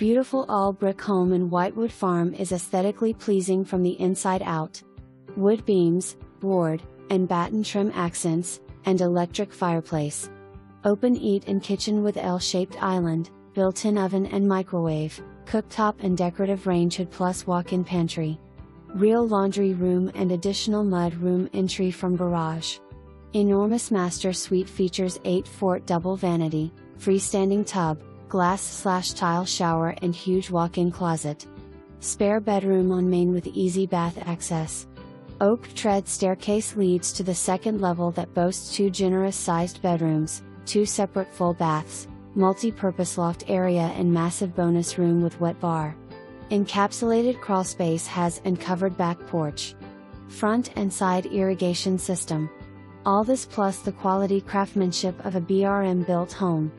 Beautiful all-brick home in Whitewood Farm is aesthetically pleasing from the inside out. Wood beams, board, and batten trim accents, and electric fireplace. Open eat-in kitchen with L-shaped island, built-in oven and microwave, cooktop and decorative range hood plus walk-in pantry. Real laundry room and additional mud room entry from garage. Enormous master suite features 8-foot double vanity, freestanding tub, glass/tile shower and huge walk-in closet. Spare bedroom on main with easy bath access. Oak tread staircase leads to the second level that boasts 2 generous-sized bedrooms, 2 separate full baths, multi-purpose loft area and massive bonus room with wet bar. Encapsulated crawlspace has and covered back porch. Front and side irrigation system. All this plus the quality craftsmanship of a BRM built home.